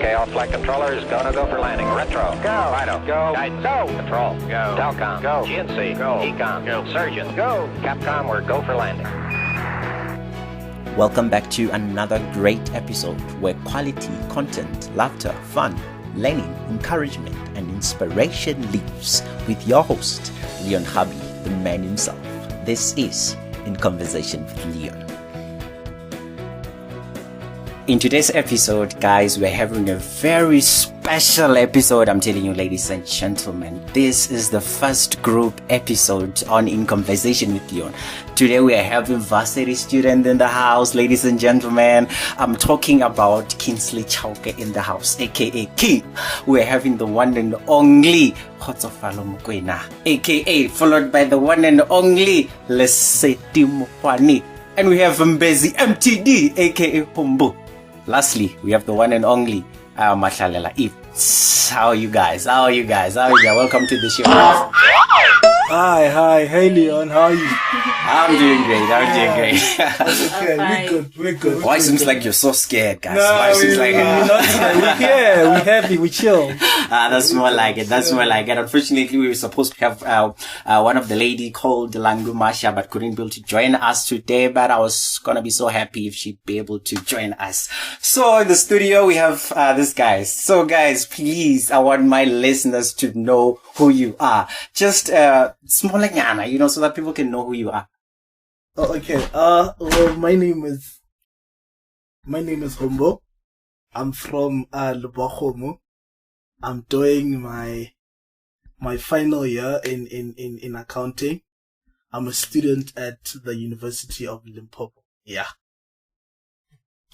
Okay, all flight controllers, go for landing. Retro, go. Fido, go. Guidance, go. Control, go. Telcom, go. GNC, go. Ecom, go. Surgeon, go. Capcom, we're go for landing. Welcome back to another great episode where quality content, laughter, fun, learning, encouragement, and inspiration lives with your host, Leon Hubby, the man himself. This is In Conversation with Leon. In today's episode, guys, we're having a very special episode. I'm telling you, ladies and gentlemen, this is the first group episode on In Conversation with Leon. Today we are having varsity student in the house, ladies and gentlemen. I'm talking about Kingsley Chauke in the house, aka King. We're having the one and only Kgotsofalo aka followed by the one and only Lesedi, and we have MBedzi MTD, aka Humbu. Lastly, we have the one and only Mashalela Eve. How are you guys? Welcome to the show. Hi, hey Leon, how are you? I'm doing great. Okay, we're good. Why seems like you're so scared, guys? No, Why seems like we're here, we're happy, we chill. That's more like it. Unfortunately, we were supposed to have one of the lady called Langu Masha, but couldn't be able to join us today. But I was gonna be so happy if she'd be able to join us. So in the studio we have this guys. So guys, please, I want my listeners to know who you are. Just small like Yana, so that people can know who you are. Oh, okay. Well, my name is Humbo. I'm from Limpopo. I'm doing my final year in accounting. I'm a student at the University of Limpopo. Yeah.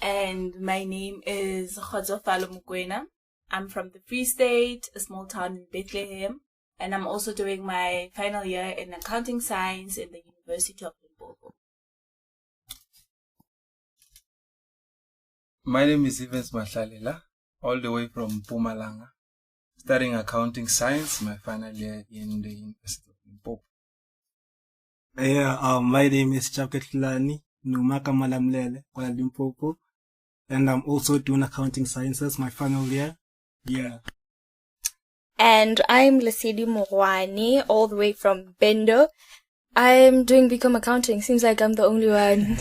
And my name is Kgotsofalo and I'm from the Free State, a small town in Bethlehem. And I'm also doing my final year in accounting science in the University of Limpopo. My name is Evans Mashalela, all the way from Mpumalanga, studying accounting science, my final year in the University of Limpopo. Yeah, my name is Kgotsofalo and Limpopo, and I'm also doing accounting sciences, my final year. Yeah. And I'm Lesedi, all the way from Bendo. I'm doing BCom accounting. Seems like I'm the only one.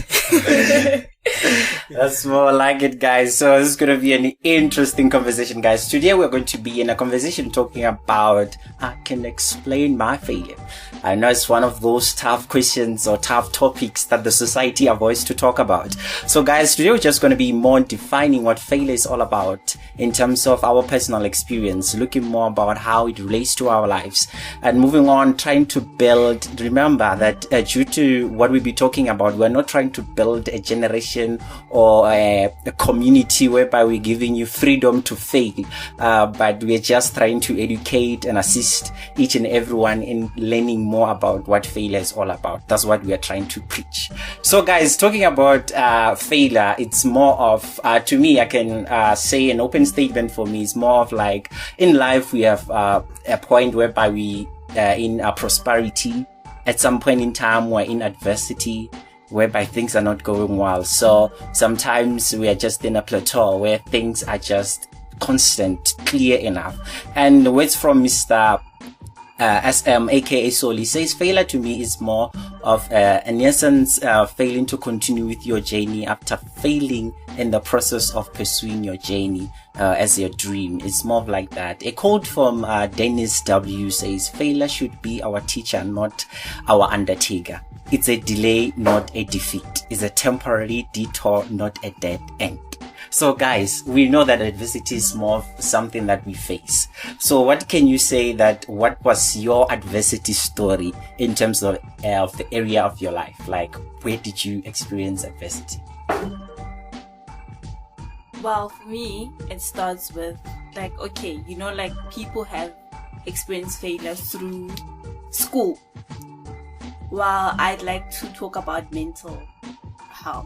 That's more like it, guys. So this is going to be an interesting conversation, guys. Today we're going to be in a conversation talking about I can explain my failure. I know it's one of those tough questions or tough topics that the society avoids to talk about. So guys, today we're just going to be more defining what failure is all about in terms of our personal experience, looking more about how it relates to our lives, and moving on, trying to build. Remember that due to what we'll be talking about, we're not trying to build a generation or a community whereby we're giving you freedom to fail, but we're just trying to educate and assist each and everyone in learning more about what failure is all about. That's what we are trying to preach. So guys, talking about failure, it's more of to me, I can say an open statement for me is more of like in life we have a point whereby we in prosperity. At some point in time we're in adversity, whereby things are not going well. So sometimes we are just in a plateau where things are just constant, clear enough. And words from Mr. SM, aka Soli, says failure to me is more of in essence failing to continue with your journey after failing in the process of pursuing your journey as your dream. It's more of like that. A quote from Dennis W says failure should be our teacher, not our undertaker. It's a delay, not a defeat. It's a temporary detour, not a dead end. So guys, we know that adversity is more of something that we face. So what can you say what was your adversity story in terms of the area of your life? Like, where did you experience adversity? Well, for me, it starts with people have experienced failure through school. Well, I'd like to talk about mental health.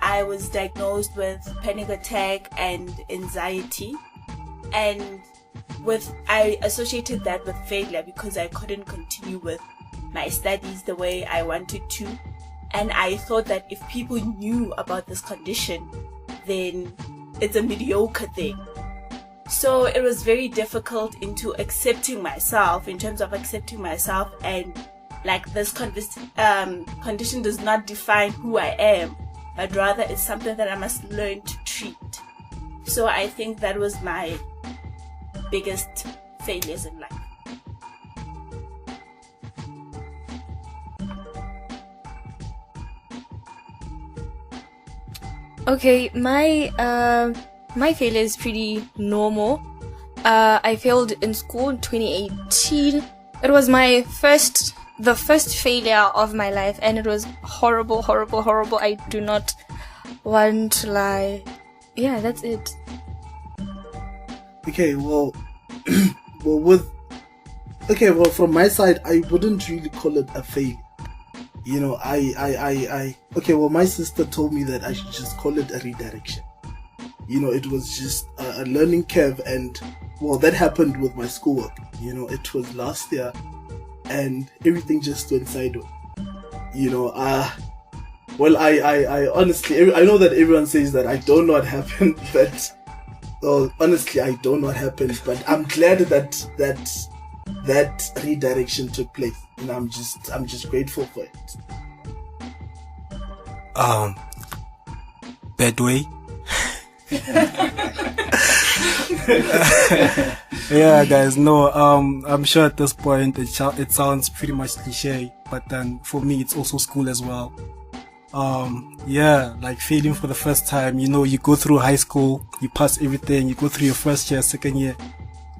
I was diagnosed with panic attack and anxiety, and I associated that with failure because I couldn't continue with my studies the way I wanted to. And I thought that if people knew about this condition, then it's a mediocre thing. So it was very difficult into accepting myself, in terms of accepting myself, and like this condition does not define who I am, but rather it's something that I must learn to treat. So I think that was my biggest failures in life. Okay, my failure is pretty normal. I failed in school in 2018. It was the first failure of my life, and it was horrible. I do not want to lie. Yeah, that's it. Okay, well, from my side, I wouldn't really call it a failure. You know, my sister told me that I should just call it a redirection. You know, it was just a learning curve, and well, that happened with my schoolwork. You know, it was last year, and everything just went sideways. You know, I honestly, I know that everyone says that I don't know what happened, but honestly, I don't know what happened. But I'm glad that redirection took place, and I'm just grateful for it. Bad way. Yeah, guys, no, I'm sure at this point it sounds pretty much cliche, but then for me it's also school as well. Yeah, like failing for the first time, you know, you go through high school, you pass everything, you go through your first year, second year,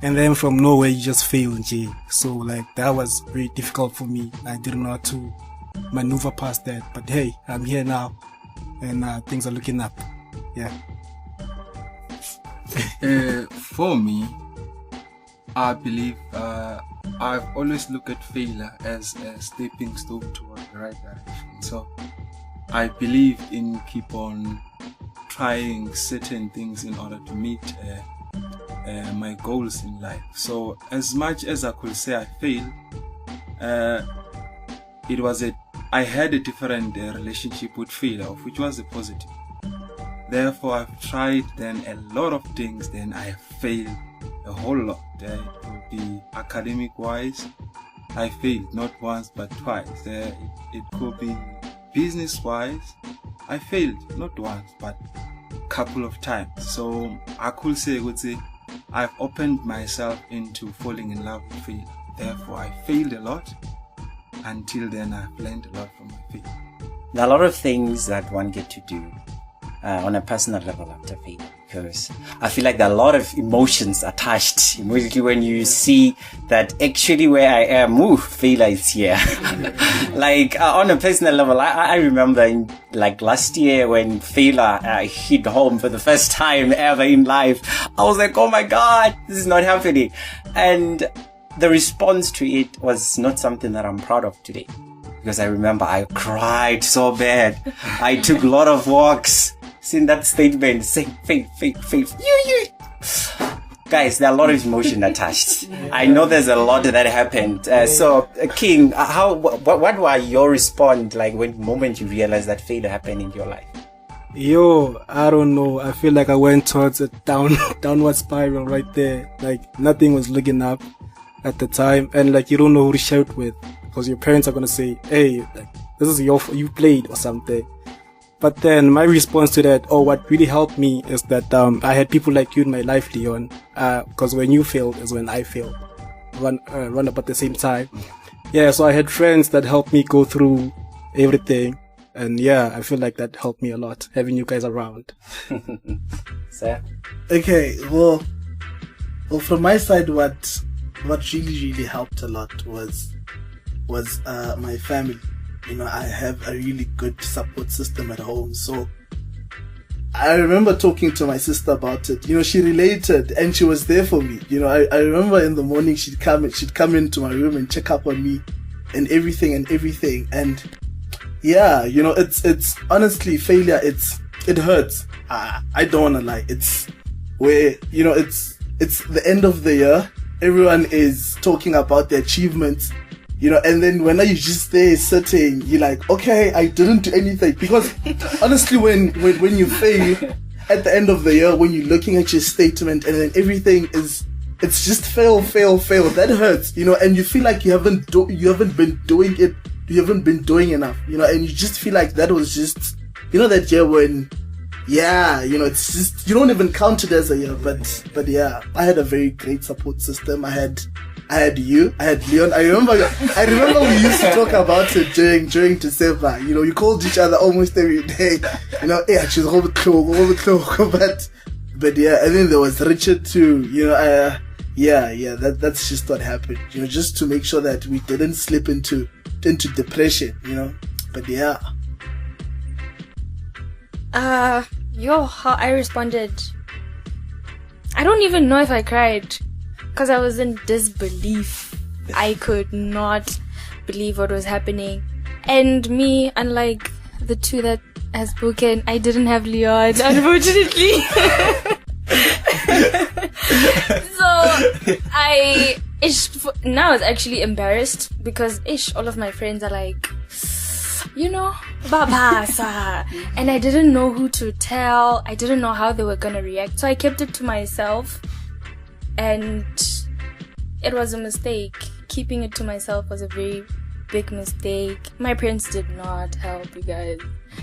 and then from nowhere you just fail in J. So like that was very difficult for me. I didn't know how to maneuver past that, but hey, I'm here now, and things are looking up. Yeah. For me, I believe I've always looked at failure as a stepping stone toward the right direction. So I believe in keep on trying certain things in order to meet my goals in life. So as much as I could say I failed, I had a different relationship with failure, which was a positive. Therefore, I've tried then a lot of things, then I have failed a whole lot. It could be academic-wise, I failed not once but twice. It could be business-wise, I failed not once but a couple of times. So I could say, I've opened myself into falling in love with failure. Therefore, I failed a lot. Until then, I've learned a lot from my failure. There are a lot of things that one get to do on a personal level after failure, because I feel like there are a lot of emotions attached immediately when you see that actually where I am, failure is here. Like on a personal level, I remember in like last year when failure hit home for the first time ever in life, I was like, oh my God, this is not happening. And the response to it was not something that I'm proud of today, because I remember I cried so bad. I took a lot of walks. In that statement saying faith. Guys, there are a lot of emotion attached. I know there's a lot that happened. So King, what were your response like when the moment you realized that failure happened in your life? Yo, I don't know. I feel like I went towards a downward spiral right there. Like nothing was looking up at the time, and like you don't know who to shout with, because your parents are gonna say, "Hey, like, this is you played or something." But then my response to that, what really helped me is that I had people like you in my life, Leon. Because when you failed is when I failed. Run up at the same time. Yeah, so I had friends that helped me go through everything. And yeah, I feel like that helped me a lot, having you guys around. Sir? Okay, well, from my side, what really helped a lot was my family. You know, I have a really good support system at home. So I remember talking to my sister about it. You know, she related and she was there for me. You know, I remember in the morning she'd come into my room and check up on me and everything. And yeah, you know, it's honestly failure. It hurts. I don't want to lie. It's where, you know, it's the end of the year. Everyone is talking about their achievements. You know, and then when you just there sitting, you're like, okay, I didn't do anything. Because honestly, when you fail, at the end of the year when you're looking at your statement and then everything is, it's just fail. That hurts, and you feel like you haven't been doing it. You haven't been doing enough, and you just feel like that was just, that year when, it's just, you don't even count it as a year, but yeah, I had a very great support system. I had you, I had Leon. I remember we used to talk about it during December. You called each other almost every day. She's over but yeah, and then there was Richard too. That's just what happened. Just to make sure that we didn't slip into depression. But yeah. How I responded. I don't even know if I cried. Because I was in disbelief. I could not believe what was happening. And me, unlike the two that has spoken, I didn't have Leon, unfortunately. So, now I was actually embarrassed because all of my friends are like, Babasa. And I didn't know who to tell. I didn't know how they were going to react. So I kept it to myself. And it was a mistake. Keeping it to myself was a very big mistake. My parents did not help, you guys.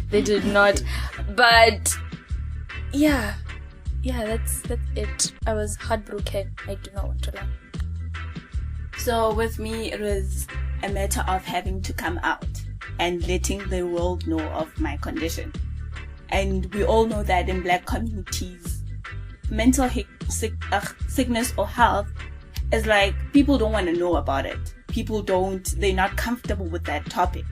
They did not. But yeah, that's it. I was heartbroken. I do not want to lie. So with me, it was a matter of having to come out and letting the world know of my condition. And we all know that in Black communities, mental sickness or health is like, people don't want to know about it. They're not comfortable with that topic.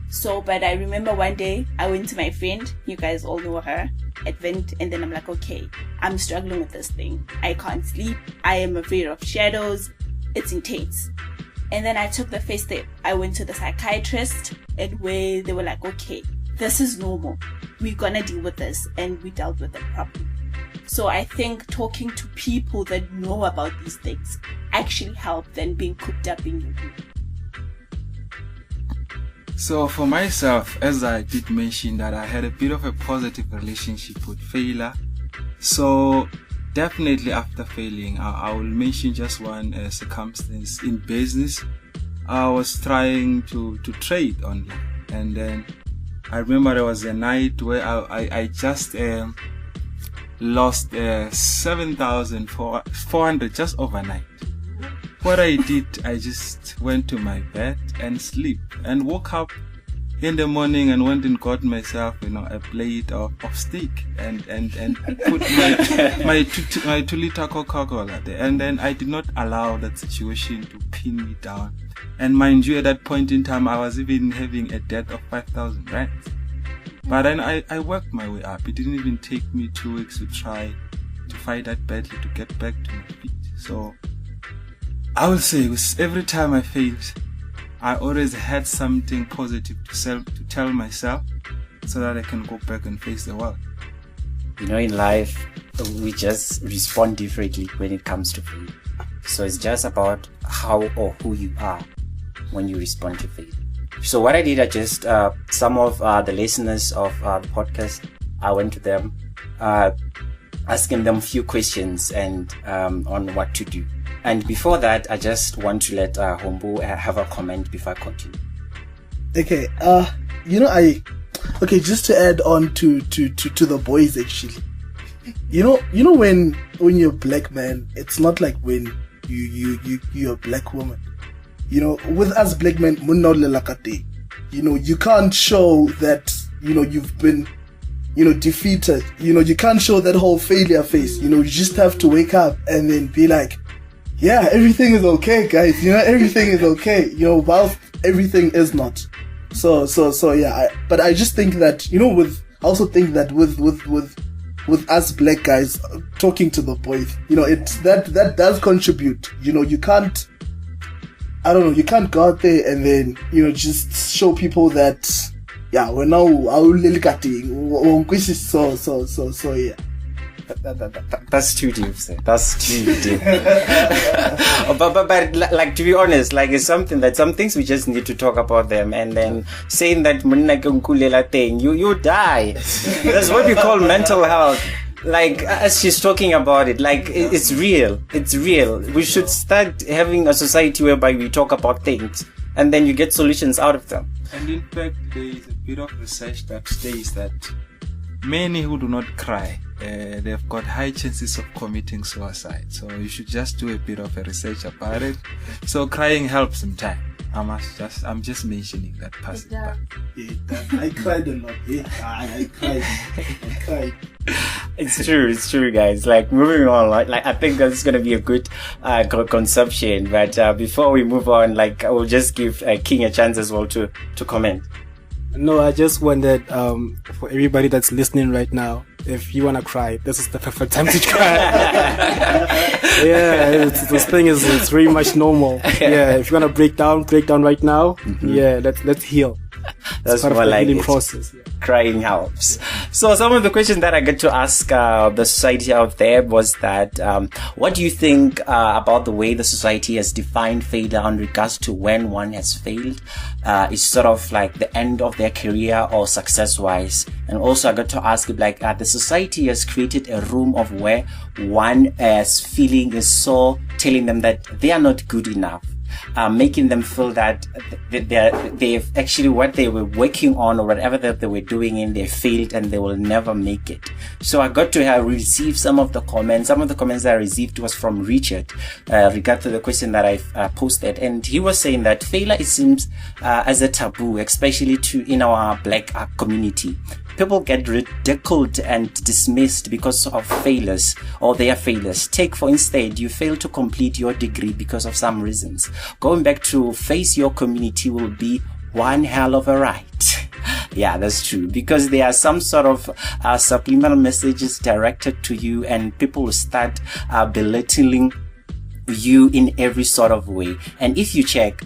So, but I remember one day I went to my friend, you guys all know her, at Vent, and then I'm like, okay, I'm struggling with this thing. I can't sleep. I am afraid of shadows. It's intense. And then I took the first step. I went to the psychiatrist, and where they were like, okay, this is normal. We're gonna deal with this, and we dealt with it properly. So I think talking to people that know about these things actually help than being cooped up in your room. So for myself, as I did mention that I had a bit of a positive relationship with failure. So definitely after failing, I will mention just one circumstance in business. I was trying to trade online, and then I remember there was a night where I just lost 7,400 just overnight. What I did, I just went to my bed and sleep, and woke up in the morning and went and got myself, a plate of steak and put my 2-liter Coca-Cola there. And then I did not allow that situation to pin me down. And mind you, at that point in time, I was even having a debt of 5,000 rand. But then I worked my way up. It didn't even take me 2 weeks to try to fight that battle to get back to my feet. So I will say, every time I failed, I always had something positive to tell myself so that I can go back and face the world. In life, we just respond differently when it comes to failure. So it's just about how or who you are when you respond to failure. So what I did, I just, some of the listeners of the podcast, I went to them, asking them a few questions and on what to do. And before that, I just want to let Hombo have a comment before I continue. Okay, just to add on to the boys actually. When you're a black man, it's not like when you're a black woman. With us black men, you can't show that, you've been, defeated. You can't show that whole failure face. You just have to wake up and then be like, yeah, everything is okay, guys. Everything is okay. Whilst everything is not. So yeah. But I just think that, with us black guys talking to the boys, that does contribute. You can't, you can't go out there and then, just show people that, yeah, we're now, so yeah. That's too deep, sir. That's too deep. but like, to be honest, like, it's something that some things we just need to talk about them, and then saying that thing, you die. That's what we call mental health. Like, as she's talking about it, like, it's real. It's real. We should start having a society whereby we talk about things and then you get solutions out of them. And in fact, there is a bit of research that states that many who do not cry, they've got high chances of committing suicide. So you should just do a bit of a research about it. So crying helps sometimes. I'm just mentioning that passing back. I cried a lot. I cried. It's true, guys. Like, moving on, like I think that's gonna be a good consumption. But before we move on, like, I will just give King a chance as well to comment. No, I just wanted, for everybody that's listening right now, if you wanna cry, this is the perfect time to cry. Yeah, this thing it's very much normal. Yeah, if you wanna break down right now. Yeah, let's heal. That's part more of the like healing it. process. Yeah. Crying helps. So some of the questions that I get to ask the society out there was that what do you think about the way the society has defined failure in regards to when one has failed is sort of like the end of their career or success wise? And also I got to ask like the society has created a room of where one is feeling is so telling them that they are not good enough. Making them feel that they've actually what they were working on or whatever that they were doing in, they failed and they will never make it. So I got to have received some of the comments. Some of the comments that I received was from Richard regard to the question that I posted, and he was saying that failure it seems as a taboo, especially in our black community. People get ridiculed and dismissed because of failures or their failures. Take, for instance, you fail to complete your degree because of some reasons. Going back to face your community will be one hell of a ride. Yeah, that's true. Because there are some sort of subliminal messages directed to you, and people will start belittling you in every sort of way. And if you check,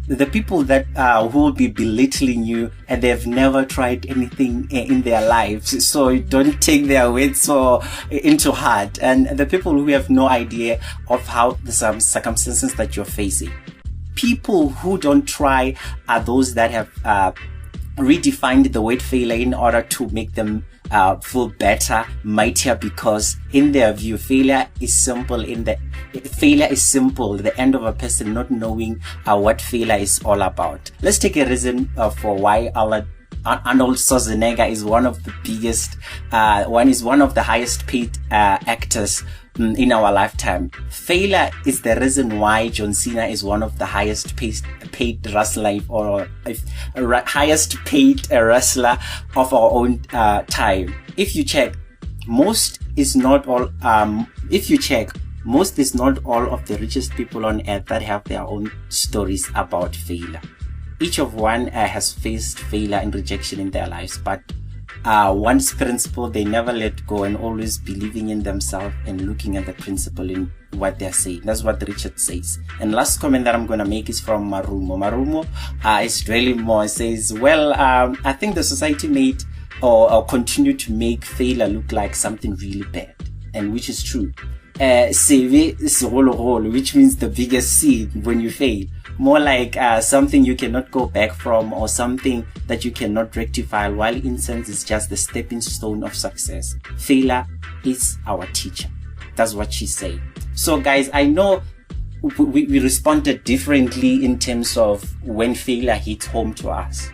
the people that who will be belittling you and they've never tried anything in their lives, so don't take their words so into heart. And the people who have no idea of how the circumstances that you're facing. People who don't try are those that have redefined the word failure in order to make them feel better, mightier, because in their view, failure is simple. Failure is simple, the end of a person not knowing what failure is all about. Let's take a reason for why Arnold Schwarzenegger is one of the biggest, one of the highest paid actors in our lifetime. Failure is the reason why John Cena is one of the highest paid wrestler or highest paid wrestler of our own time. If you check, most is not all of the richest people on earth that have their own stories about failure. Each of one has faced failure and rejection in their lives, but one's principle, they never let go and always believing in themselves and looking at the principle in what they're saying. That's what Richard says. And last comment that I'm going to make is from Marumo. Marumo is really more says, well, I think the society made or continue to make failure look like something really bad, and which is true. CV is which means the biggest sin when you fail. More like something you cannot go back from or something that you cannot rectify, while incense is just the stepping stone of success. Failure is our teacher. That's what she's saying. So guys, I know we responded differently in terms of when failure hits home to us.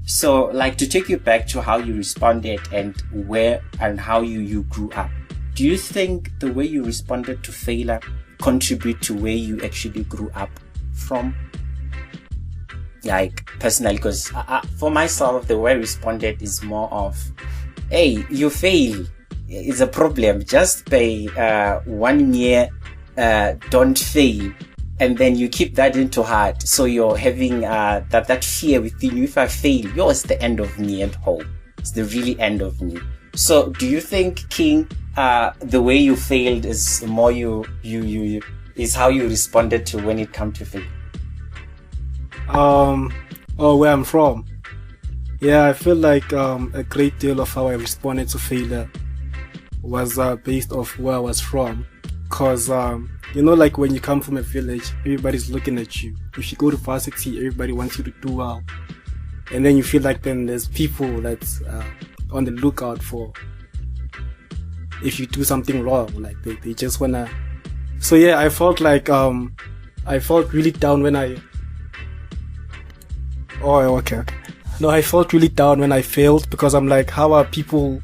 So like to take you back to how you responded and where and how you grew up. Do you think the way you responded to failure contribute to where you actually grew up from? Like personally, because for myself, the way I responded is more of, hey, you fail, it's a problem, just pay 1 year, don't fail, and then you keep that into heart. So you're having that fear within you. If I fail, it's the end of me at home. It's the really end of me. So do you think, King, the way you failed is more you is how you responded to when it comes to fail? Where I'm from. Yeah, I feel like a great deal of how I responded to failure was based off where I was from. Cause, like when you come from a village, everybody's looking at you. If you go to varsity, everybody wants you to do well. And then you feel like then there's people that's on the lookout for if you do something wrong. Like they just wanna. So yeah, I felt like I felt really down when I. Oh, okay. No, I felt really down when I failed because I'm like, how are people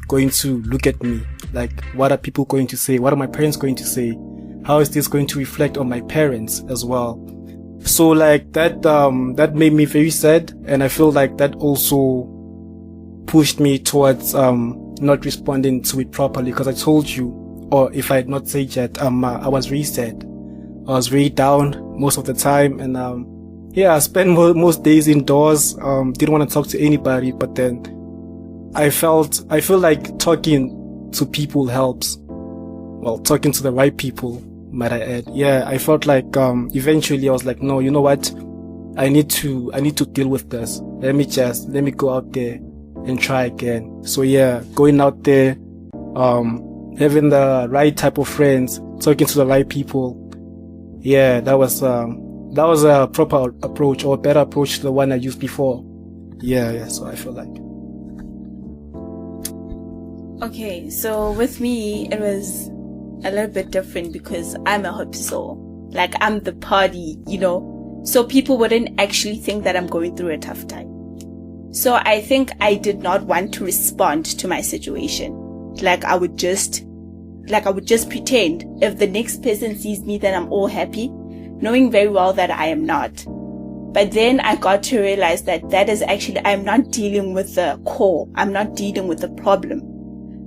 going to look at me? Like, what are people going to say? What are my parents going to say? How is this going to reflect on my parents as well? So like that made me very sad, and I feel like that also pushed me towards not responding to it properly, because I told you, or if I had not said that, I was very sad. I was very down most of the time, and I spent most days indoors, didn't want to talk to anybody, but then I feel like talking to people helps. Well, talking to the right people, might I add. Yeah, I felt like eventually I was like, no, you know what? I need to deal with this. Let me go out there and try again. So yeah, going out there, having the right type of friends, talking to the right people. Yeah, that was a proper approach, or a better approach to the one I used before. Yeah, so I feel like. Okay, so with me, it was a little bit different because I'm a hope soul. Like, I'm the party, so people wouldn't actually think that I'm going through a tough time. So I think I did not want to respond to my situation. Like, I would just pretend if the next person sees me, then I'm all happy, knowing very well that I am not. But then I got to realize that is actually, I'm not dealing with the core. I'm not dealing with the problem.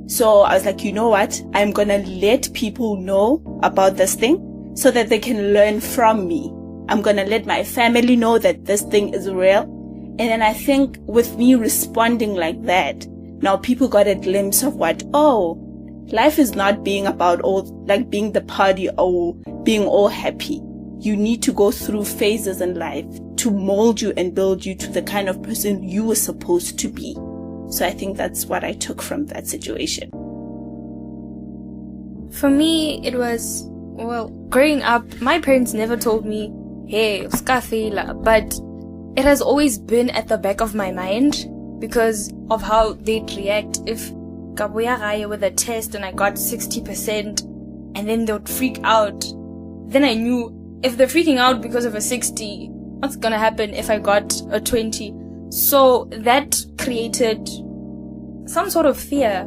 So I was like, you know what? I'm going to let people know about this thing so that they can learn from me. I'm going to let my family know that this thing is real. And then I think with me responding like that, now people got a glimpse of life is not being about being the party or being all happy. You need to go through phases in life to mold you and build you to the kind of person you were supposed to be. So I think that's what I took from that situation. For me, it was, growing up, my parents never told me, hey, uskafela, but it has always been at the back of my mind because of how they'd react if Kabuya Raya with a test and I got 60% and then they would freak out. Then I knew if they're freaking out because of a 60, what's gonna happen if I got a 20? So that created some sort of fear.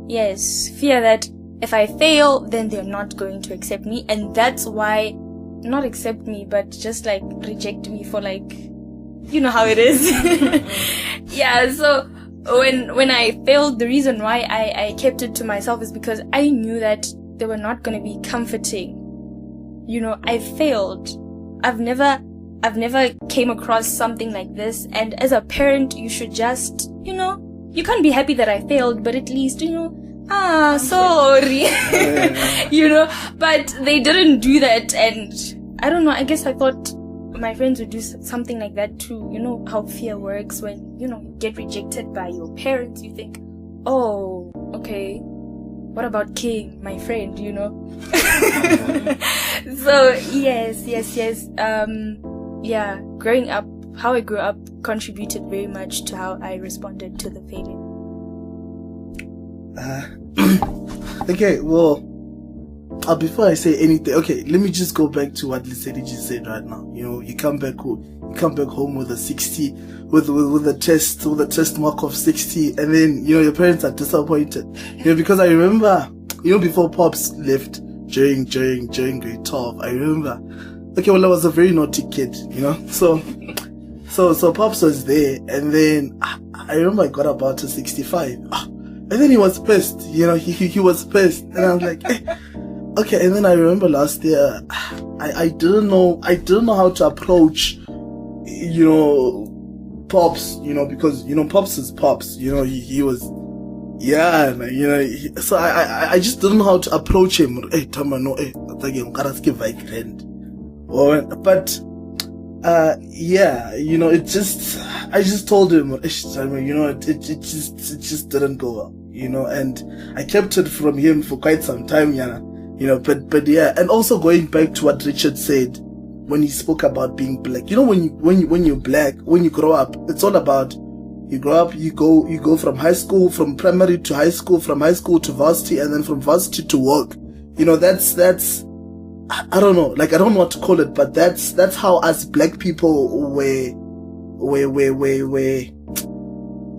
Yes, fear that if I fail, then they're not going to accept me. And that's why, not accept me, but just like reject me for like, you know how it is. Yeah, so when I failed, the reason why I kept it to myself is because I knew that they were not going to be comforting. I failed. I've never came across something like this. And as a parent, you should just, you can't be happy that I failed, but at least, sorry. But they didn't do that. And I don't know, I guess I thought my friends would do something like that too. You know how fear works when, you get rejected by your parents. You think, oh, okay, what about King, my friend, So, yes. Yeah, growing up, how I grew up contributed very much to how I responded to the failure. Okay, well, before I say anything, okay, let me just go back to what Lesedi just said right now. You come back home with a 60, with a test mark of 60, and then your parents are disappointed. Because I remember, before Pops left during grade 12, I remember. Okay, well, I was a very naughty kid, so Pops was there, and then I remember I got about a 65, and then he was pissed, he was pissed, and I was like, okay, and then I remember last year, I didn't know how to approach, Pops, because, Pops is Pops, he was, so I just didn't know how to approach him. Hey, Tama, no, hey, but I just told him, it just didn't go well, and I kept it from him for quite some time, but yeah, and also going back to what Richard said when he spoke about being black, when you're black, when you grow up, it's all about, you grow up, you go from high school, from primary to high school, from high school to varsity, and then from varsity to work. That's I don't know, like, I don't know what to call it, but that's how us black people were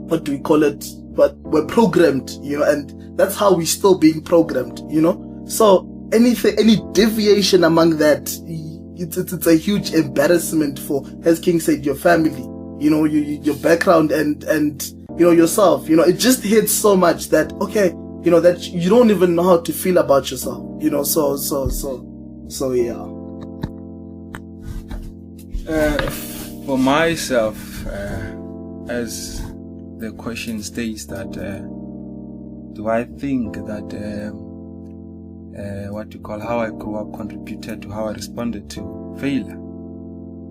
what do we call it? But we're programmed, and that's how we're still being programmed, So any deviation among that, it's a huge embarrassment for, as King said, your family, your background and yourself. It just hits so much that, okay, that you don't even know how to feel about yourself, so yeah. For myself, as the question states that, do I think that how I grew up contributed to how I responded to failure?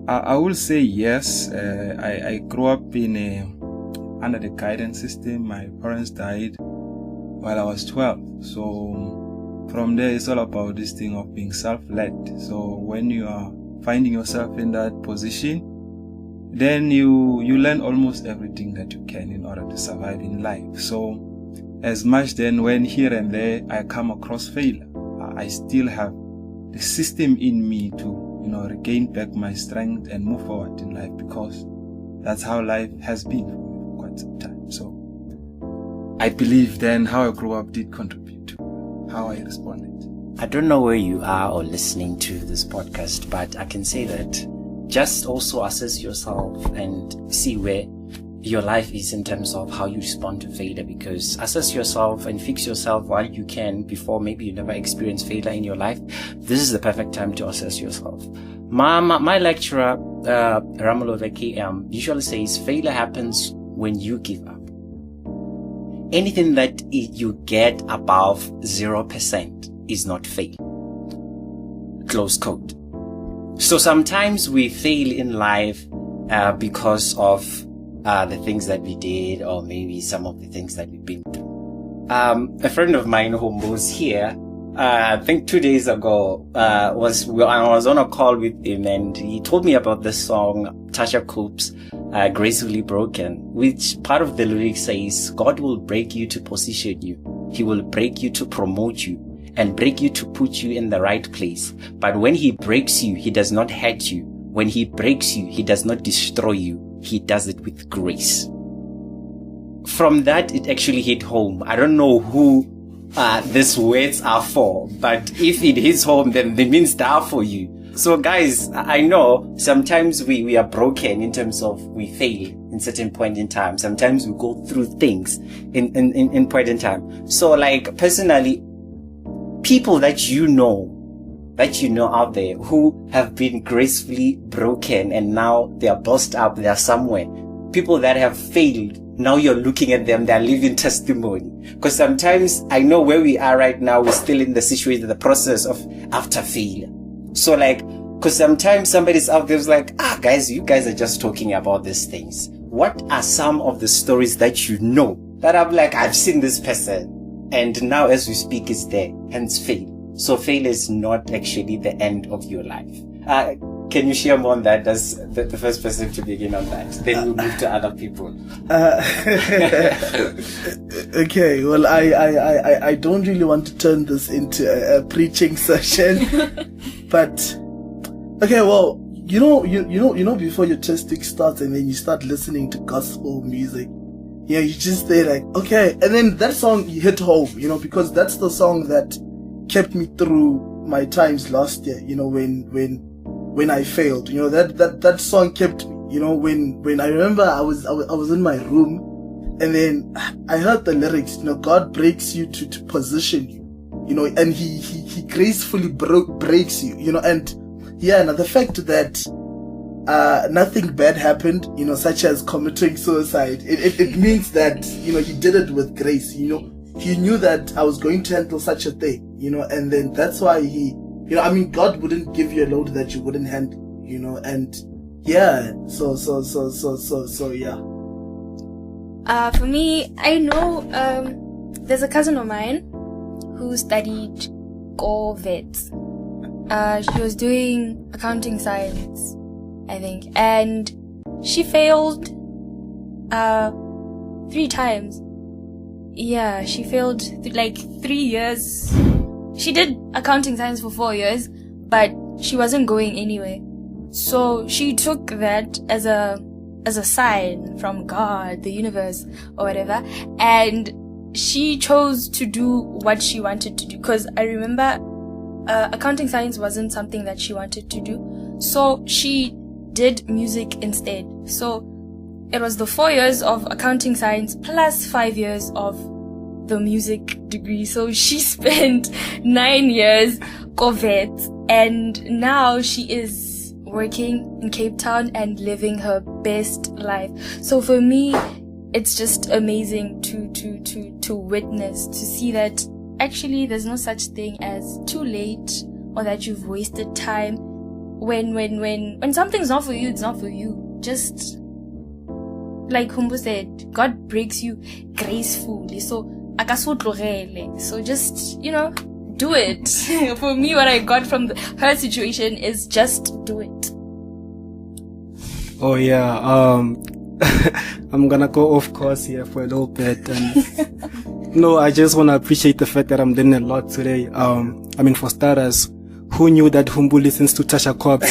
I will say yes. I grew up under the guidance system. My parents died while I was 12. So from there, it's all about this thing of being self-led. So when you are finding yourself in that position, then you learn almost everything that you can in order to survive in life. So as much then when here and there I come across failure, I still have the system in me to regain back my strength and move forward in life, because that's how life has been for quite some time. So I believe then how I grew up did contribute to how I responded. I don't know where you are or listening to this podcast, but I can say that just also assess yourself and see where your life is in terms of how you respond to failure, because assess yourself and fix yourself while you can before maybe you never experience failure in your life. This is the perfect time to assess yourself. My lecturer, Ramuloveki, usually says failure happens when you give up. Anything that you get above 0% is not fail. Close quote. So sometimes we fail in life because of the things that we did, or maybe some of the things that we've been through. A friend of mine who was here, I think 2 days ago, I was on a call with him, and he told me about the song Tasha Coop's Gracefully Broken, which part of the lyrics says, God will break you to position you. He will break you to promote you and break you to put you in the right place. But when he breaks you, he does not hurt you. When he breaks you, he does not destroy you. He does it with grace. From that, it actually hit home. I don't know who these words are for, but if it hits home, then it means they are for you. So guys, I know sometimes we are broken in terms of we fail in certain point in time. Sometimes we go through things in point in time. So like personally, people that you know out there who have been gracefully broken and now they are bossed up, they are somewhere. People that have failed, now you're looking at them, they're living testimony. Because sometimes I know where we are right now, we're still in the situation, the process of after failure. So like, because sometimes somebody's out there who's like, guys, you guys are just talking about these things. What are some of the stories that you know that I'm like, I've seen this person and now as we speak is there, hence fail. So failure is not actually the end of your life. Can you share more on that as the first person to begin on that? Then we'll move to other people. Okay, well, I don't really want to turn this into a preaching session, but okay, well, you know, before your testing starts and then you start listening to gospel music, you just stay like, okay, and then that song hit home, because that's the song that kept me through my times last year, when I failed, that song kept me, when I remember I was in my room and then I heard the lyrics, God breaks you to position you, and he gracefully breaks you, and now the fact that nothing bad happened, such as committing suicide, it means that, he did it with grace, he knew that I was going to handle such a thing, and then that's why God wouldn't give you a load that you wouldn't handle, and yeah, so yeah. For me, I know, there's a cousin of mine who studied Wits. She was doing accounting science, I think, and she failed 3 times. Yeah, she failed 3 years. She did accounting science for 4 years, but she wasn't going anywhere. So she took that as a sign from God, the universe, or whatever, and she chose to do what she wanted to do. Because I remember accounting science wasn't something that she wanted to do, so she did music instead. So it was the 4 years of accounting science plus 5 years of the music degree. So she spent 9 years COVID, and now she is working in Cape Town and living her best life. So for me, it's just amazing to witness, to see that actually there's no such thing as too late, or that you've wasted time. When something's not for you, it's not for you. Just like Humbo said, God breaks you gracefully. So just, do it. For me, what I got from her situation is just do it. Oh yeah, I'm gonna go off course here for a little bit, and no, I just wanna appreciate the fact that I'm learning a lot today. For starters, who knew that Humbu listens to Tasha Cobbs?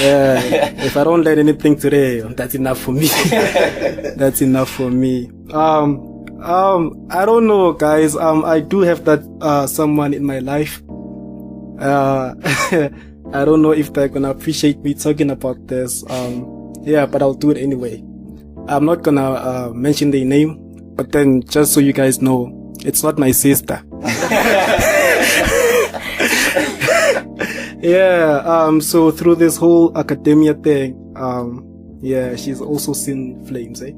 Yeah, if I don't learn anything today, that's enough for me. That's enough for me. I don't know, guys. I do have that someone in my life. I don't know if they're gonna appreciate me talking about this. But I'll do it anyway. I'm not gonna mention their name, but then just so you guys know, it's not my sister. So through this whole academia thing, she's also seen flames, eh?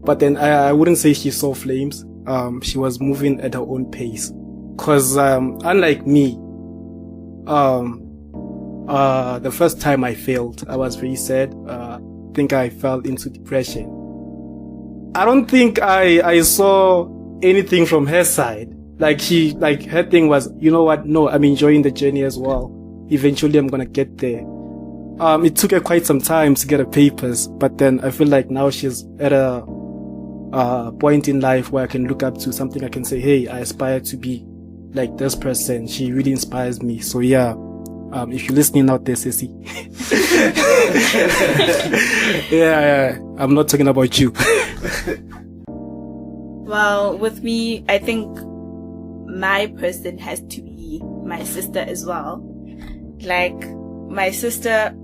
But then I wouldn't say she saw flames. She was moving at her own pace. Cause, unlike me, the first time I failed, I was very sad. I think I fell into depression. I don't think I saw anything from her side. Her thing was, you know what? No, I'm enjoying the journey as well. Eventually I'm gonna get there. It took her quite some time to get her papers, but then I feel like now she's at a point in life where I can look up to something. I can say, hey, I aspire to be like this person. She really inspires me. So yeah. If you're listening out there, Sissy. yeah, I'm not talking about you. Well, with me, I think my person has to be my sister as well. Like, my sister,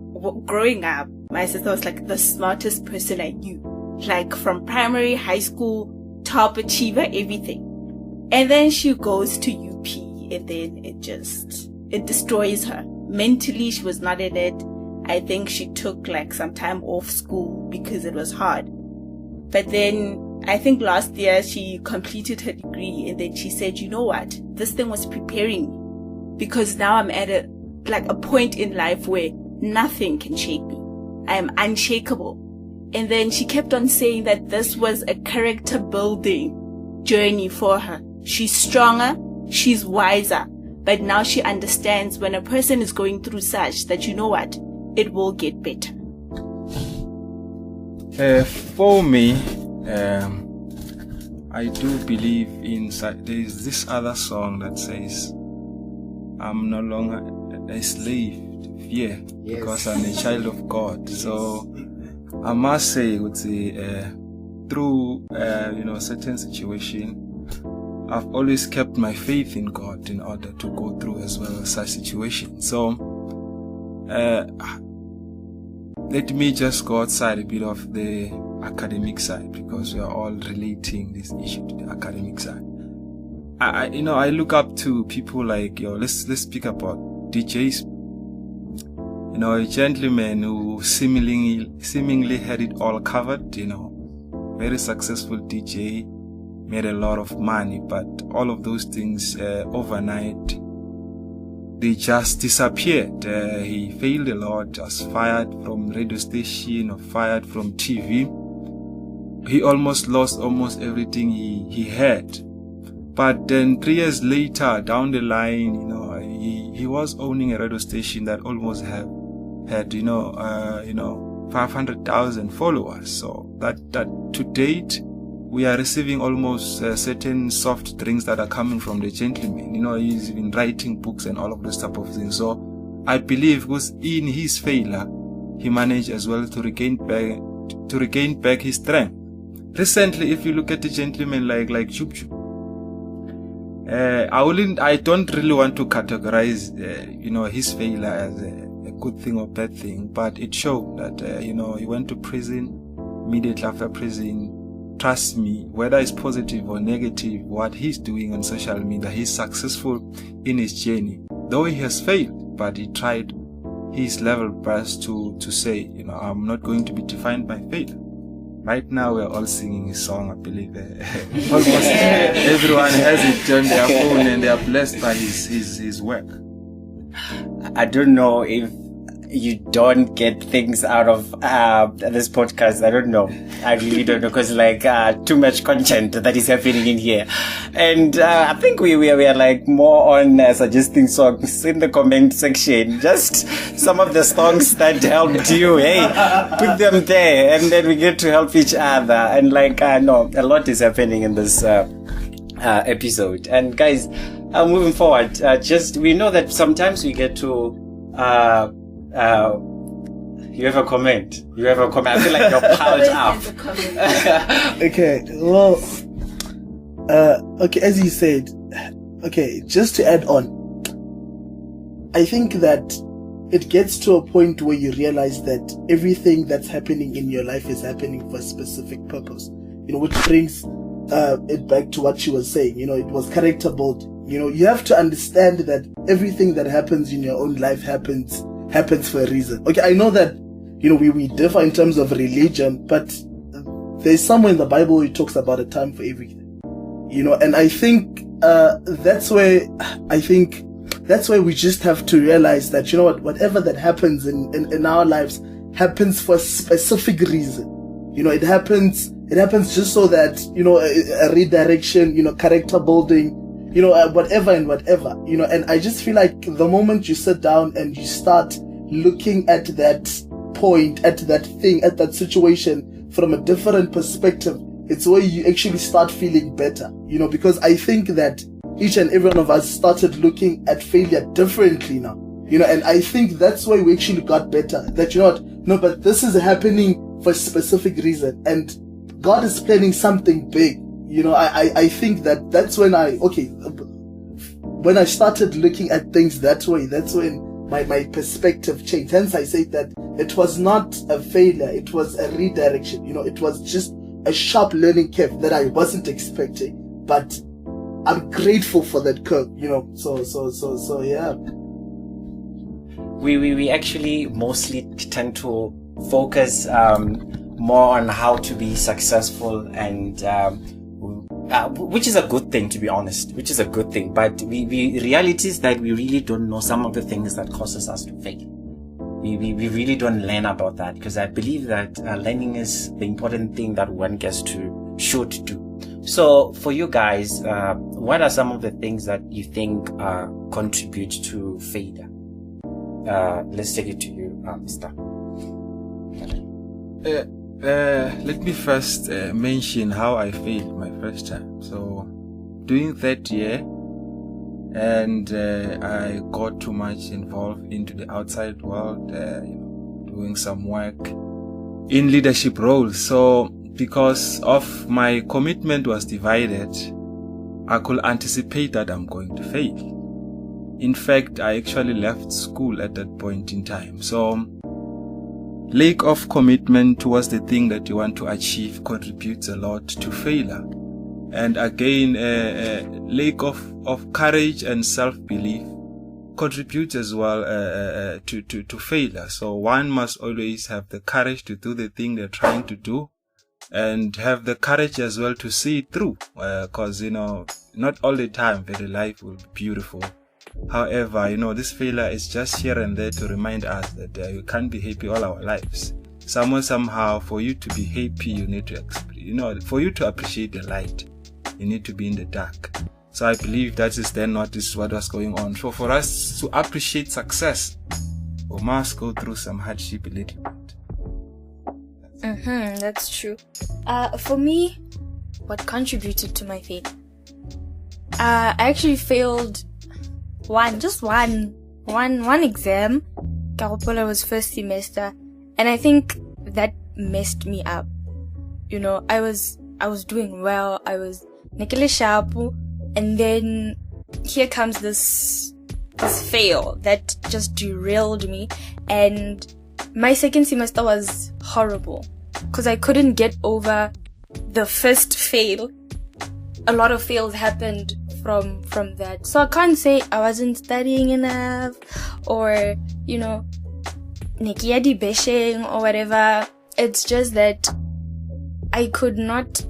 growing up, my sister was like the smartest person I knew. Like, from primary, high school, top achiever, everything. And then she goes to UP, and then it destroys her. Mentally, she was not in it. I think she took some time off school because it was hard. But then I think last year she completed her degree, and then she said, you know what? This thing was preparing me, because now I'm at a point in life where nothing can shake me. I am unshakable. And then she kept on saying that this was a character building journey for her. She's stronger. She's wiser. But now she understands when a person is going through such that, you know what, it will get better. For me, I do believe there is this other song that says, I'm no longer a slave to fear, because I'm a child of God. So I must say, through certain situation, I've always kept my faith in God in order to go through as well as such situations. So, let me just go outside a bit of the academic side, because we are all relating this issue to the academic side. I look up to people like, let's speak about DJs. A gentleman who seemingly had it all covered, very successful DJ, made a lot of money, but all of those things overnight, they just disappeared. He failed a lot, was fired from radio station or fired from TV. he almost lost almost everything he had. But then 3 years later, down the line, he was owning a radio station that almost had 500,000 followers. So that to date, we are receiving almost certain soft drinks that are coming from the gentleman. He's been writing books and all of those type of things. So I believe because in his failure, he managed as well to regain back his strength. Recently, if you look at the gentleman like Chup Chup, I don't really want to categorize, his failure as a good thing or bad thing, but it showed that, he went to prison. Immediately after prison, trust me, whether it's positive or negative, what he's doing on social media, he's successful in his journey. Though he has failed, but he tried his level best to say, I'm not going to be defined by failure. Right now, we're all singing his song, I believe. Almost everyone has it on their phone and they are blessed by his work. I don't know if you don't get things out of this podcast. I don't know. I really don't know, because too much content that is happening in here. And I think we are like more on suggesting songs in the comment section. Just some of the songs that helped you. Hey, put them there, and then we get to help each other. And no, a lot is happening in this episode. And guys, moving forward, we know that sometimes we get to you have a comment. I feel like you're piled up. Okay, well, as you said, just to add on, I think that it gets to a point where you realize that everything that's happening in your life is happening for a specific purpose, which brings it back to what she was saying. It was character building. You have to understand that everything that happens in your own life happens for a reason. Okay, I know that, we differ in terms of religion, but there's somewhere in the Bible where it talks about a time for everything. And I think, that's where we just have to realize that, whatever that happens in our lives happens for a specific reason. It happens just so that, a redirection, character building, whatever. And I just feel like the moment you sit down and you start looking at that point, at that thing, at that situation from a different perspective, it's where you actually start feeling better, because I think that each and every one of us started looking at failure differently now, and I think that's why we actually got better, that, but this is happening for a specific reason, and God is planning something big. I think that's when when I started looking at things that way, that's when my perspective changed. Hence I say that it was not a failure, it was a redirection. It was just a sharp learning curve that I wasn't expecting, but I'm grateful for that curve, so yeah. We actually mostly tend to focus more on how to be successful, and which is a good thing, to be honest, but we reality is that we really don't know some of the things that causes us to fail. We really don't learn about that, because I believe that learning is the important thing that one should do. So for you guys, what are some of the things that you think contribute to failure? Let's take it to you, Mr. Let me first mention how I failed my first time. So, doing that year, and I got too much involved into the outside world, doing some work in leadership roles. So, because of my commitment was divided, I could anticipate that I'm going to fail. In fact, I actually left school at that point in time. So, lack of commitment towards the thing that you want to achieve contributes a lot to failure. And again, lack of courage and self-belief contributes as well to failure. So one must always have the courage to do the thing they're trying to do, and have the courage as well to see it through. Because, not all the time very life will be beautiful. However, this failure is just here and there to remind us that we can't be happy all our lives. Somehow, for you to be happy, you need to for you to appreciate the light, you need to be in the dark. So I believe that is then what was going on. So for us to appreciate success, we must go through some hardship a little bit. That's true. For me, what contributed to my failure? I actually failed one exam. Kgotsofalo was first semester, and I think that messed me up. I was doing well. I was nekele sharp, and then here comes this fail that just derailed me. And my second semester was horrible because I couldn't get over the first fail. A lot of fails happened from that. So I can't say I wasn't studying enough or, nekiadi beshing or whatever. It's just that I could not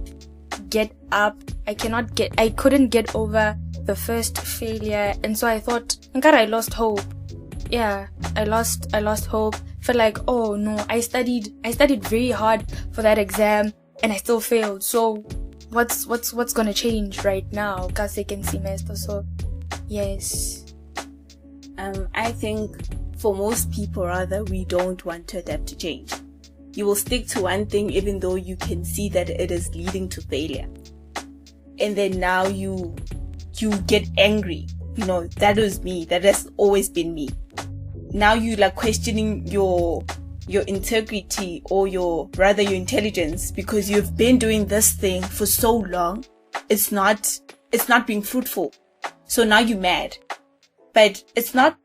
get up. I couldn't get over the first failure. And so I thought, I lost hope. Yeah, I lost hope. Felt like, oh no, I studied very hard for that exam and I still failed. So what's gonna change right now? Cause second semester. So yes. I think for most people rather, we don't want to adapt to change. You will stick to one thing even though you can see that it is leading to failure. And then now you get angry. That was me. That has always been me. Now you like questioning your integrity or your intelligence because you've been doing this thing for so long. It's not being fruitful. So now you're mad. But it's not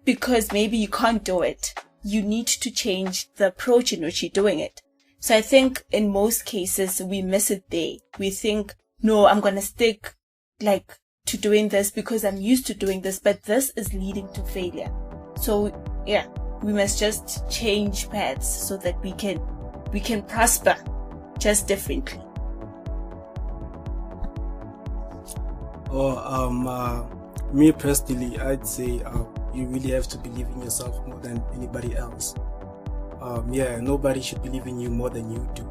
because maybe you can't do it. You need to change the approach in which you're doing it. So I think in most cases we miss it there. We think, no, I'm going to stick to doing this because I'm used to doing this, but this is leading to failure. So yeah, we must just change paths so that we can prosper just differently. Me personally, I'd say you really have to believe in yourself more than anybody else. Nobody should believe in you more than you do.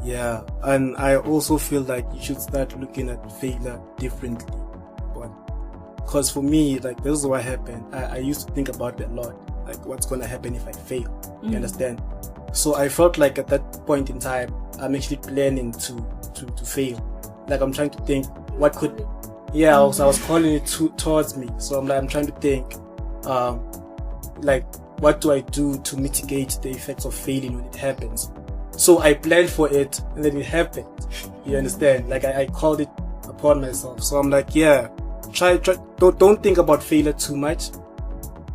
Yeah, and I also feel like you should start looking at failure differently. Because for me, this is what happened. I used to think about it a lot. What's going to happen if I fail? You understand? So I felt like at that point in time, I'm actually planning to fail. I'm trying to think, what could... Yeah, I was calling it towards me. So I'm trying to think, what do I do to mitigate the effects of failing when it happens? So I planned for it, and then it happened. You understand? I called it upon myself. So I'm try. Don't think about failure too much.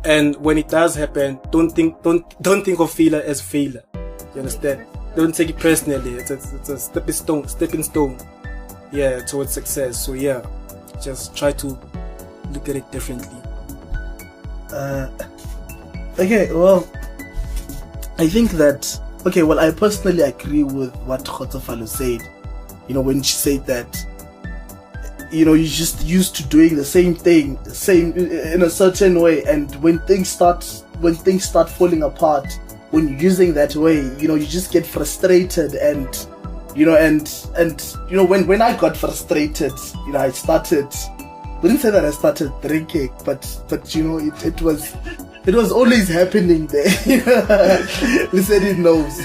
And when it does happen, don't think of failure as failure. You understand? Don't take it personally. It's a stepping stone. Yeah, towards success. So yeah, just try to look at it differently. Okay, well, I think that, I personally agree with what Kgotsofalo said, when she said that, you're just used to doing the same thing, in a certain way, and when things start falling apart, when you're using that way, you just get frustrated, and when I got frustrated, I wouldn't say that I started drinking, but it was always happening there. Lesedi knows.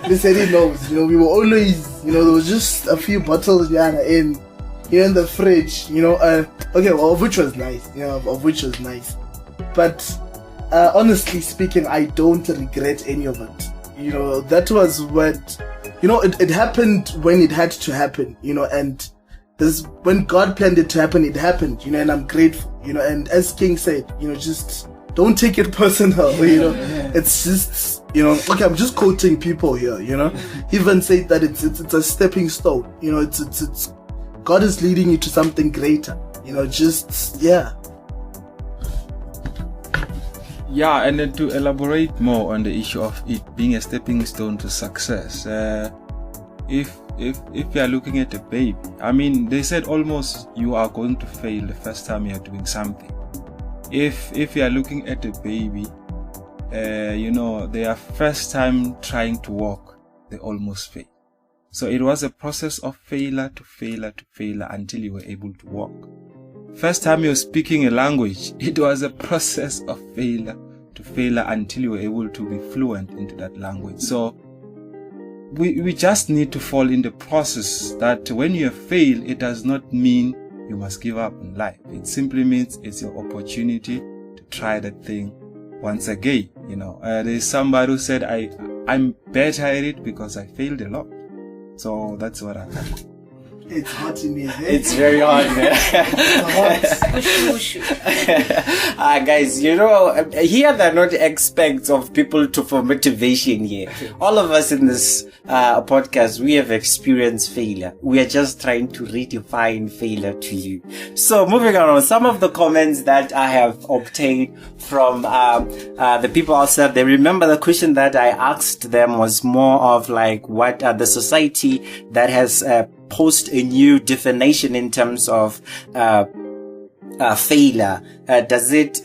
Lesedi knows. We were always, there was just a few bottles in the fridge. Of which was nice. But honestly speaking, I don't regret any of it. That was what, it happened when it had to happen. And when God planned it to happen, it happened. And I'm grateful. And as King said, just don't take it personal, It's just, I'm just quoting people here, Even said that it's a stepping stone, it's God is leading you to something greater, Yeah, and then to elaborate more on the issue of it being a stepping stone to success, if you are looking at a baby, they said almost you are going to fail the first time you are doing something. If you are looking at a baby, their first time trying to walk, they almost fail. So it was a process of failure to failure to failure until you were able to walk. First time you're speaking a language, it was a process of failure to failure until you were able to be fluent into that language. So we just need to fall in the process that when you fail, it does not mean you must give up on life. It simply means it's your opportunity to try that thing once again. There's somebody who said, I'm better at it because I failed a lot. So that's what I have. It's hot in here. It's very hot, man. Guys, here they're not experts of people for motivation here. All of us in this podcast, we have experienced failure. We are just trying to redefine failure to you. So moving on, some of the comments that I have obtained from the people outside, they remember the question that I asked them was more of like, what are the society that has post a new definition in terms of failure? Does it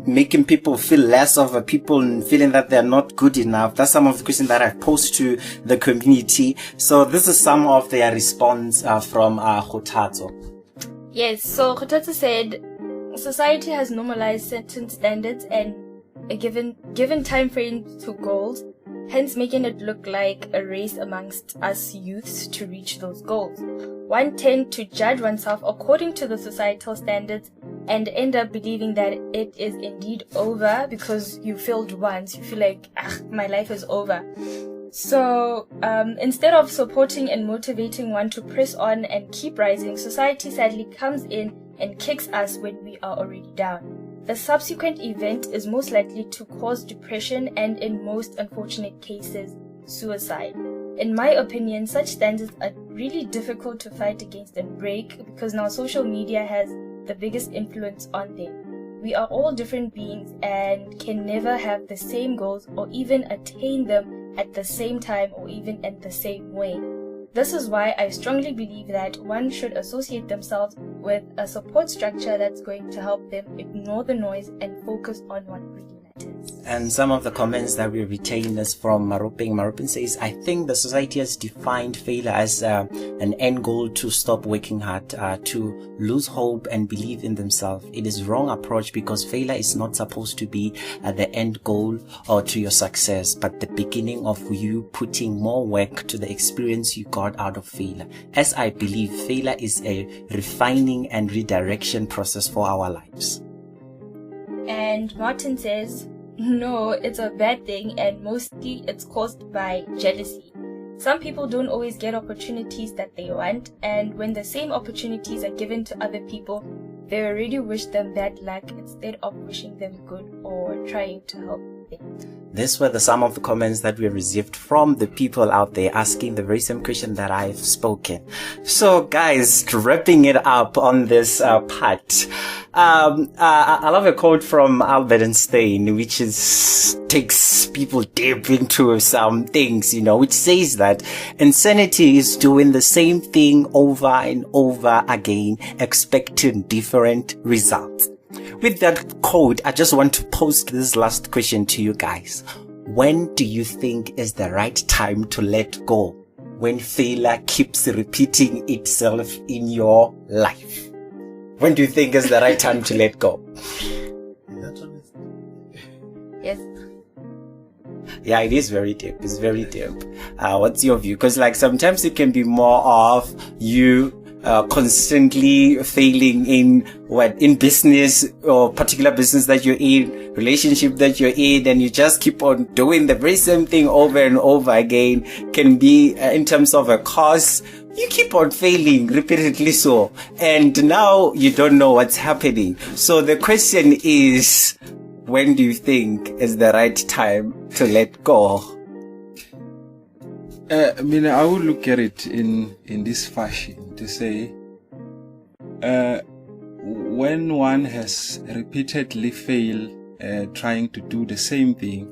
making people feel less of a people and feeling that they're not good enough? That's some of the questions that I've posed to the community. So this is some of their response from Kgotsofalo. Yes, so Kgotsofalo said, society has normalized certain standards and a given time frame to goals, hence making it look like a race amongst us youths to reach those goals. One tends to judge oneself according to the societal standards and end up believing that it is indeed over because you failed once. You feel like, my life is over. So instead of supporting and motivating one to press on and keep rising, society sadly comes in and kicks us when we are already down. The subsequent event is most likely to cause depression and, in most unfortunate cases, suicide. In my opinion, such standards are really difficult to fight against and break because now social media has the biggest influence on them. We are all different beings and can never have the same goals or even attain them at the same time or even in the same way. This is why I strongly believe that one should associate themselves with a support structure that's going to help them ignore the noise and focus on what really matters. And some of the comments that we retain is from Maropeng. Maropeng says, I think the society has defined failure as an end goal to stop working hard, to lose hope and believe in themselves. It is wrong approach because failure is not supposed to be the end goal or to your success, but the beginning of you putting more work to the experience you got out of failure. As I believe, failure is a refining and redirection process for our lives. And Martin says, no, it's a bad thing and mostly it's caused by jealousy. Some people don't always get opportunities that they want, and when the same opportunities are given to other people, they already wish them bad luck instead of wishing them good or trying to help them. These were some of the comments that we received from the people out there asking the very same question that I've spoken. So guys, wrapping it up on this part, I love a quote from Albert Einstein, which takes people deep into some things, which says that insanity is doing the same thing over and over again, expecting different results. With that quote, I just want to pose this last question to you guys. When do you think is the right time to let go when failure keeps repeating itself in your life? When do you think is the right time to let go? Yes. Yeah, it is very deep. It's very deep. What's your view? Because sometimes it can be more of you constantly failing in business or particular business that you're in, relationship that you're in, and you just keep on doing the very same thing over and over again. Can be in terms of a cause, you keep on failing repeatedly so, and now you don't know what's happening. So the question is, when do you think is the right time to let go? I would look at it in this fashion to say, when one has repeatedly failed trying to do the same thing,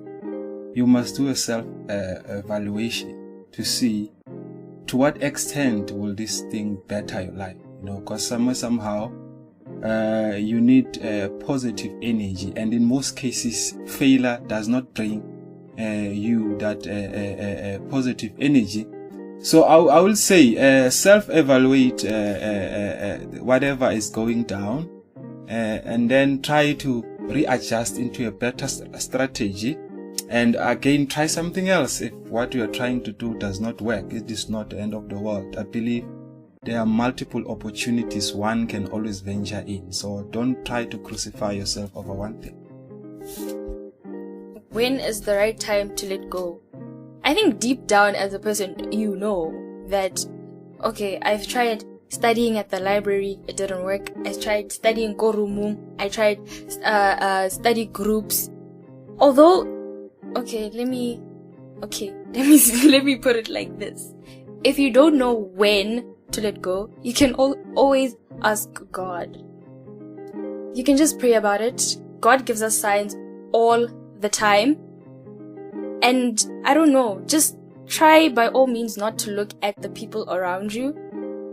you must do a self-evaluation to see to what extent will this thing better your life. Because somehow you need positive energy, and in most cases, failure does not bring you that positive energy. So I will say self-evaluate whatever is going down, and then try to readjust into a better strategy, and again try something else. If what you are trying to do does not work, it is not the end of the world. I believe there are multiple opportunities one can always venture in, so don't try to crucify yourself over one thing. When is the right time to let go? I think deep down as a person, you know that, okay, I've tried studying at the library, it didn't work. I tried studying Korumu, I tried study groups. Although, let me put it like this. If you don't know when to let go, you can always ask God. You can just pray about it. God gives us signs all the time. And I don't know, just try by all means not to look at the people around you.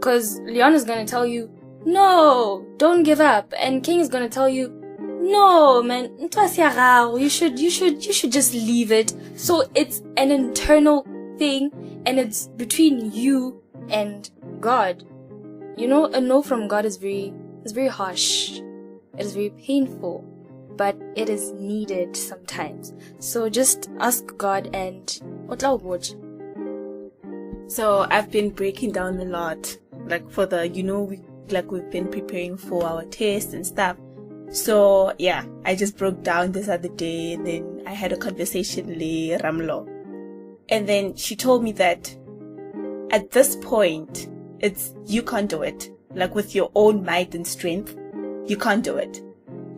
Cause Leon is gonna tell you, no, don't give up. And King is gonna tell you, no, man, you should just leave it. So it's an internal thing, and it's between you and God. You know, a no from God is very harsh. It is very painful, but it is needed sometimes. So just ask God and So I've been breaking down a lot, like for the, we've been preparing for our tests and stuff. So yeah, I just broke down this other day, and then I had a conversation with Ramlo. And then she told me that at this point, you can't do it. Like with your own might and strength, you can't do it.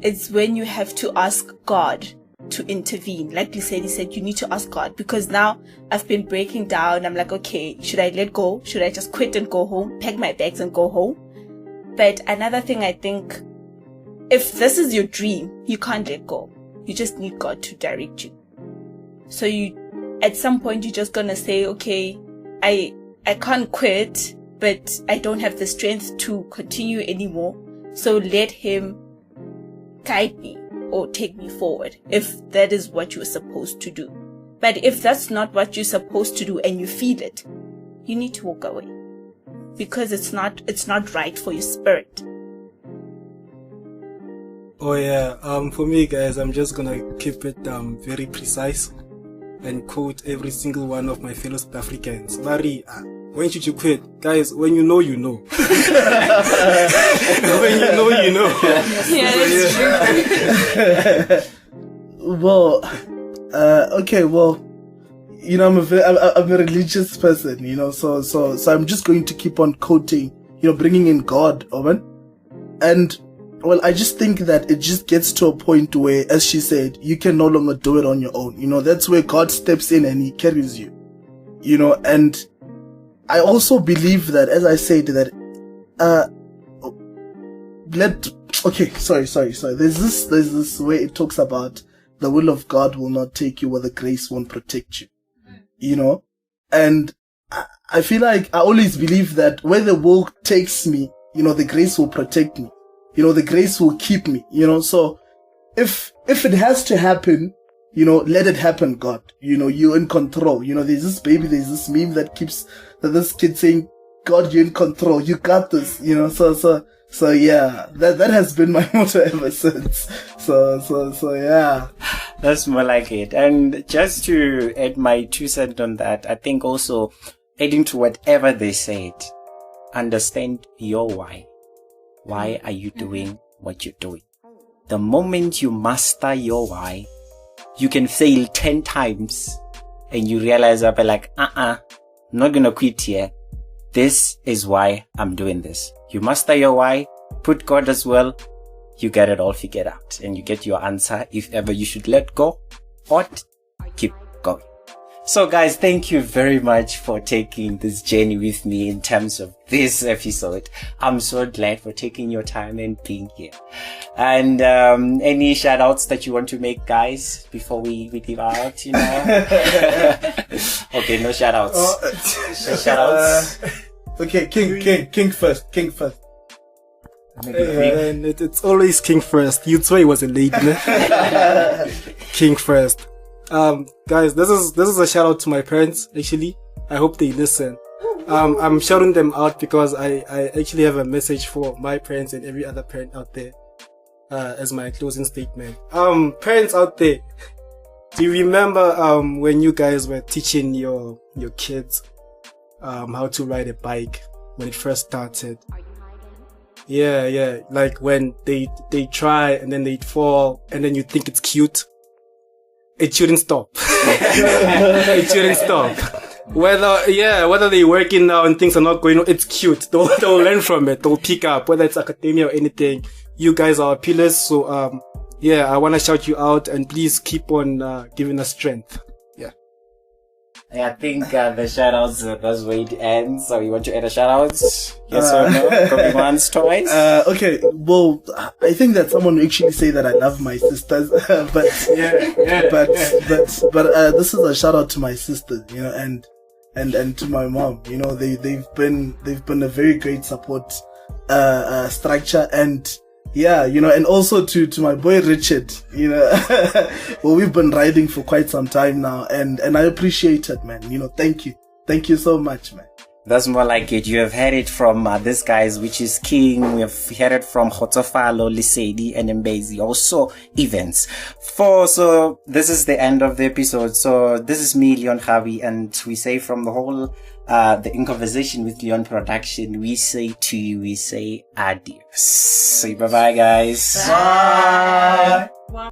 It's when you have to ask God to intervene. Like Lesedi said, you need to ask God, because now I've been breaking down. I'm like, okay, should I let go? Should I just quit and go home, pack my bags and go home? But another thing, I think, if this is your dream, you can't let go. You just need God to direct you. So at some point, you're just gonna say, okay, I can't quit, but I don't have the strength to continue anymore. So let Him guide me or take me forward, if that is what you're supposed to do. But if that's not what you're supposed to do and you feel it, you need to walk away, because it's not right for your spirit. Oh yeah, for me guys, I'm just gonna keep it very precise and quote every single one of my fellow South Africans. Mari, when should you quit? Guys, when you know, you know. When you know, you know. Yeah, that's true. Well, I'm a religious person, so I'm just going to keep on quoting, bringing in God, Owen. And, well, I just think that it just gets to a point where, as she said, you can no longer do it on your own. That's where God steps in and He carries you, and I also believe that, as I said, that, sorry. There's this way it talks about the will of God will not take you where the grace won't protect you, and I feel like I always believe that where the will takes me, the grace will protect me, the grace will keep me, so if it has to happen, let it happen, God. You're in control. There's this meme that keeps this kid saying, God, you're in control. You got this. So yeah, that has been my motto ever since. So yeah. That's more like it. And just to add my 2 cents on that, I think also adding to whatever they said, understand your why. Why are you doing what you're doing? The moment you master your why, you can fail 10 times and you realize, I'm like, I'm not gonna quit here. This is why I'm doing this. You master your why, put God as well, you get it all figured out and you get your answer if ever you should let go or keep going. So guys, thank you very much for taking this journey with me in terms of this episode. I'm so glad for taking your time and being here. And any shout outs that you want to make, guys, before we leave out, Okay, no shout outs. No shout outs. Okay, King first. And it's always King first. You'd say he was a lady, ne? King first. Guys, this is a shout out to my parents, actually. I hope they listen. I'm shouting them out because I actually have a message for my parents and every other parent out there, as my closing statement. Parents out there, do you remember, when you guys were teaching your kids, how to ride a bike when it first started? Yeah. Like when they try and then they fall and then you think it's cute. It shouldn't stop. It shouldn't stop. Whether they're working now and things are not going on, it's cute. They'll learn from it. They'll pick up, whether it's academia or anything. You guys are our pillars. So, I want to shout you out and please keep on, giving us strength. Yeah. I think the shout outs, that's where it ends. So you want to add a shout out? Yes or no? Going once, twice? Okay, well, I think that someone will actually say that I love my sisters, but this is a shout out to my sisters, you know, and to my mom, you know, they've been a very great support, structure, and yeah, you know, and also to my boy Richard, you know, well, we've been riding for quite some time now, and I appreciate it, man. You know, thank you so much, man. That's more like it. You have heard it from these guys, which is King. We have heard it from Kgotsofalo, Lesedi, and MBedzi. Also, events. So this is the end of the episode. So this is me, Leon Javi, and we say from the whole, the In Conversation with Leon production, we say to you, we say adios. Say bye-bye, guys. Bye. Wow.